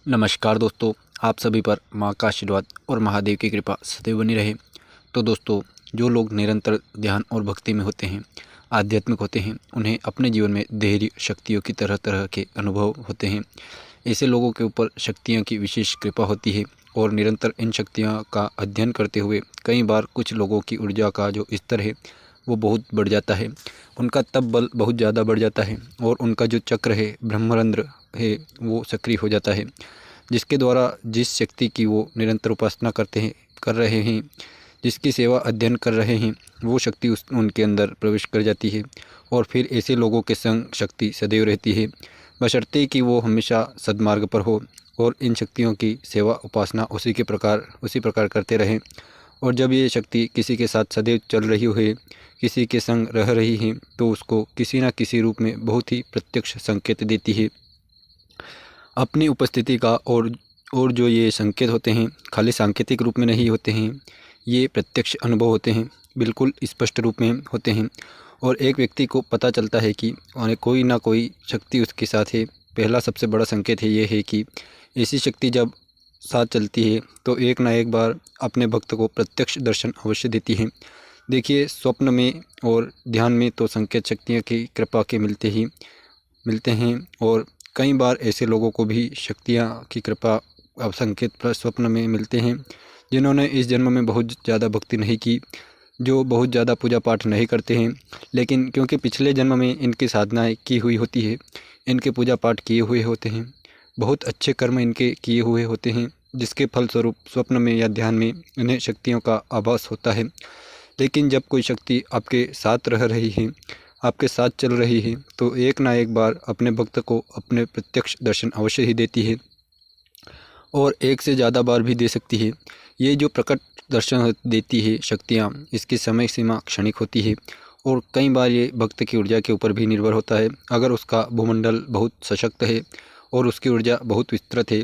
नमस्कार दोस्तों, आप सभी पर माँ का आशीर्वाद और महादेव की कृपा सदैव बनी रहे। तो दोस्तों, जो लोग निरंतर ध्यान और भक्ति में होते हैं, आध्यात्मिक होते हैं, उन्हें अपने जीवन में धैर्य शक्तियों की तरह तरह के अनुभव होते हैं। ऐसे लोगों के ऊपर शक्तियों की विशेष कृपा होती है और निरंतर इन शक्तियों का अध्ययन करते हुए कई बार कुछ लोगों की ऊर्जा का जो स्तर है वो बहुत बढ़ जाता है। उनका तप बल बहुत ज़्यादा बढ़ जाता है और उनका जो चक्र है, ब्रह्मरंध्र है, वो सक्रिय हो जाता है, जिसके द्वारा जिस शक्ति की वो निरंतर उपासना कर रहे हैं, जिसकी सेवा अध्ययन कर रहे हैं, वो शक्ति उनके अंदर प्रवेश कर जाती है। और फिर ऐसे लोगों के संग शक्ति सदैव रहती है, बशर्ते कि वो हमेशा सद्मार्ग पर हो और इन शक्तियों की सेवा उपासना उसी प्रकार करते रहें। और जब ये शक्ति किसी के साथ सदैव चल रही है, किसी के संग रह रही है, तो उसको किसी न किसी रूप में बहुत ही प्रत्यक्ष संकेत देती है अपनी उपस्थिति का। और जो ये संकेत होते हैं खाली सांकेतिक रूप में नहीं होते हैं, ये प्रत्यक्ष अनुभव होते हैं, बिल्कुल स्पष्ट रूप में होते हैं। और एक व्यक्ति को पता चलता है कि कोई ना कोई शक्ति उसके साथ है। पहला सबसे बड़ा संकेत है ये है कि ऐसी शक्ति जब साथ चलती है तो एक ना एक बार अपने भक्त को प्रत्यक्ष दर्शन अवश्य देती है। देखिए, स्वप्न में और ध्यान में तो संकेत शक्तियों की कृपा के मिलते हैं और कई बार ऐसे लोगों को भी शक्तियाँ की कृपा संकेत स्वप्न में मिलते हैं जिन्होंने इस जन्म में बहुत ज़्यादा भक्ति नहीं की, जो बहुत ज़्यादा पूजा पाठ नहीं करते हैं, लेकिन क्योंकि पिछले जन्म में इनकी साधनाएं की हुई होती है, इनके पूजा पाठ किए हुए होते हैं, बहुत अच्छे कर्म इनके किए हुए होते हैं, जिसके फलस्वरूप स्वप्न में या ध्यान में इन्हें शक्तियों का आभास होता है। लेकिन जब कोई शक्ति आपके साथ रह रही है, आपके साथ चल रही है, तो एक ना एक बार अपने भक्त को अपने प्रत्यक्ष दर्शन अवश्य ही देती है और एक से ज़्यादा बार भी दे सकती है। ये जो प्रकट दर्शन देती है शक्तियाँ, इसकी समय सीमा क्षणिक होती है और कई बार ये भक्त की ऊर्जा के ऊपर भी निर्भर होता है। अगर उसका भूमंडल बहुत सशक्त है और उसकी ऊर्जा बहुत विस्तृत है,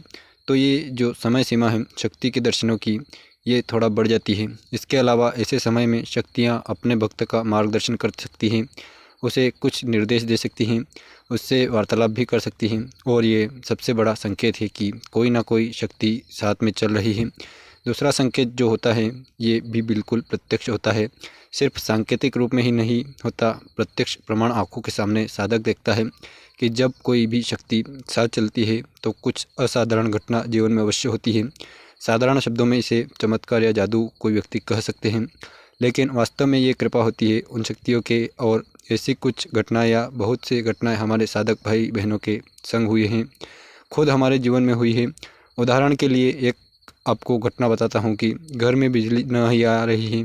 तो ये जो समय सीमा है शक्ति के दर्शनों की, ये थोड़ा बढ़ जाती है। इसके अलावा ऐसे समय में शक्तियाँ अपने भक्त का मार्गदर्शन कर सकती हैं, उसे कुछ निर्देश दे सकती हैं, उससे वार्तालाप भी कर सकती हैं और ये सबसे बड़ा संकेत है कि कोई ना कोई शक्ति साथ में चल रही है। दूसरा संकेत जो होता है ये भी बिल्कुल प्रत्यक्ष होता है, सिर्फ सांकेतिक रूप में ही नहीं होता, प्रत्यक्ष प्रमाण आँखों के सामने साधक देखता है कि जब कोई भी शक्ति साथ चलती है तो कुछ असाधारण घटना जीवन में अवश्य होती है। साधारण शब्दों में इसे चमत्कार या जादू कोई व्यक्ति कह सकते हैं, लेकिन वास्तव में ये कृपा होती है उन शक्तियों के। और ऐसी कुछ घटनाएं या बहुत सी घटनाएं हमारे साधक भाई बहनों के संग हुई हैं, खुद हमारे जीवन में हुई है। उदाहरण के लिए एक आपको घटना बताता हूँ कि घर में बिजली न ही आ रही है,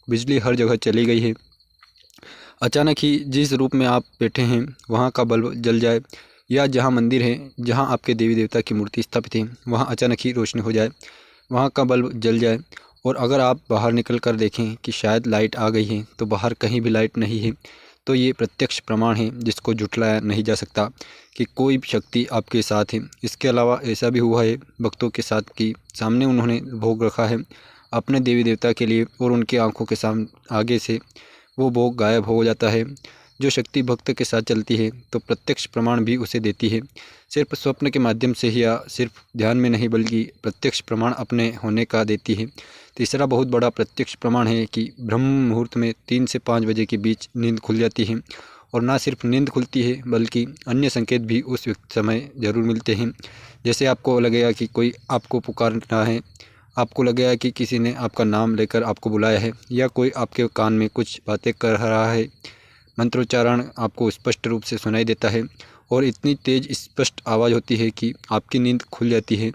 बिजली हर जगह चली गई है। अचानक ही जिस रूप में आप बैठे हैं वहाँ का बल्ब जल जाए, या जहाँ मंदिर है, जहाँ आपके देवी देवता की मूर्ति स्थापित है, वहाँ अचानक ही रोशनी हो जाए, वहाँ का बल्ब जल जाए। और अगर आप बाहर निकल कर देखें कि शायद लाइट आ गई है, तो बाहर कहीं भी लाइट नहीं है, तो ये प्रत्यक्ष प्रमाण है जिसको झुठलाया नहीं जा सकता कि कोई भी शक्ति आपके साथ है। इसके अलावा ऐसा भी हुआ है भक्तों के साथ कि सामने उन्होंने भोग रखा है अपने देवी देवता के लिए और उनकी आंखों के सामने आगे से वो भोग गायब हो जाता है। जो शक्ति भक्त के साथ चलती है तो प्रत्यक्ष प्रमाण भी उसे देती है, सिर्फ स्वप्न के माध्यम से ही या सिर्फ ध्यान में नहीं, बल्कि प्रत्यक्ष प्रमाण अपने होने का देती है। तीसरा बहुत बड़ा प्रत्यक्ष प्रमाण है कि ब्रह्म मुहूर्त में 3 से 5 बजे के बीच नींद खुल जाती है। और ना सिर्फ नींद खुलती है बल्कि अन्य संकेत भी उस समय ज़रूर मिलते हैं। जैसे आपको लगेगा कि कोई आपको पुकार रहा है, आपको लगेगा कि किसी ने आपका नाम लेकर आपको बुलाया है, या कोई आपके कान में कुछ बातें कर रहा है। मंत्रोच्चारण आपको स्पष्ट रूप से सुनाई देता है और इतनी तेज़ स्पष्ट आवाज़ होती है कि आपकी नींद खुल जाती है।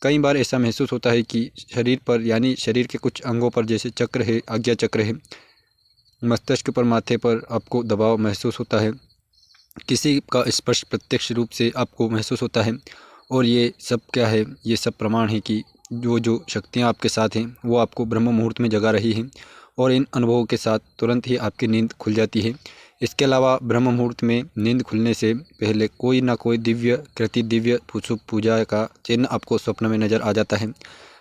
कई बार ऐसा महसूस होता है कि शरीर पर, यानी शरीर के कुछ अंगों पर, जैसे चक्र है, आज्ञा चक्र है, मस्तिष्क पर, माथे पर आपको दबाव महसूस होता है, किसी का स्पर्श प्रत्यक्ष रूप से आपको महसूस होता है। और ये सब क्या है? ये सब प्रमाण है कि जो शक्तियाँ आपके साथ हैं वो आपको ब्रह्म मुहूर्त में जगा रही हैं और इन अनुभवों के साथ तुरंत ही आपकी नींद खुल जाती है। इसके अलावा ब्रह्म मुहूर्त में नींद खुलने से पहले कोई ना कोई दिव्य कृति, दिव्य पूजा का चिन्ह आपको स्वप्न में नज़र आ जाता है।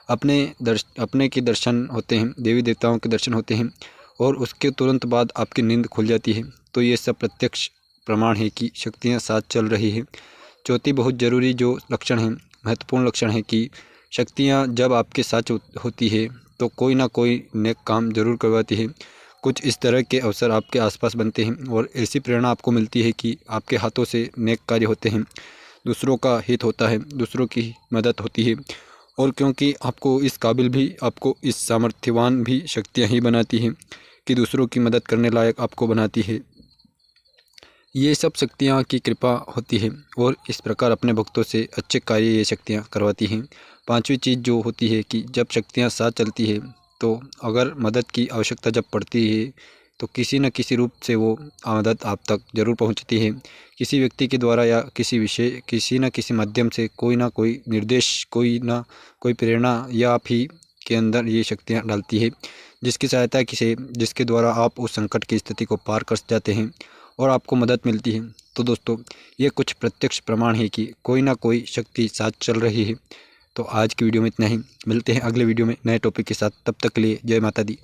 अपने के दर्शन होते हैं, देवी देवताओं के दर्शन होते हैं और उसके तुरंत बाद आपकी नींद खुल जाती है। तो ये सब प्रत्यक्ष प्रमाण है कि शक्तियाँ साथ चल रही है। चौथी बहुत ज़रूरी जो लक्षण है महत्वपूर्ण लक्षण है कि शक्तियाँ जब आपके साथ होती है तो कोई ना कोई नेक काम जरूर करवाती है। कुछ इस तरह के अवसर आपके आसपास बनते हैं और ऐसी प्रेरणा आपको मिलती है कि आपके हाथों से नेक कार्य होते हैं, दूसरों का हित होता है, दूसरों की मदद होती है। और क्योंकि आपको इस काबिल भी, आपको इस सामर्थ्यवान भी शक्तियाँ ही बनाती हैं कि दूसरों की मदद करने लायक आपको बनाती है। ये सब शक्तियाँ की कृपा होती है और इस प्रकार अपने भक्तों से अच्छे कार्य ये शक्तियाँ करवाती हैं। पांचवी चीज़ जो होती है कि जब शक्तियाँ साथ चलती है तो अगर मदद की आवश्यकता जब पड़ती है तो किसी न किसी रूप से वो मदद आप तक ज़रूर पहुंचती है। किसी व्यक्ति के द्वारा या किसी विषय, किसी न किसी माध्यम से कोई ना कोई निर्देश, कोई ना कोई प्रेरणा या आप ही के अंदर ये शक्तियाँ डालती है, जिसकी सहायता से, जिसके द्वारा आप उस संकट की स्थिति को पार कर जाते हैं और आपको मदद मिलती है। तो दोस्तों, ये कुछ प्रत्यक्ष प्रमाण है कि कोई ना कोई शक्ति साथ चल रही है। तो आज की वीडियो में इतना ही। मिलते हैं अगले वीडियो में नए टॉपिक के साथ। तब तक के लिए जय माता दी।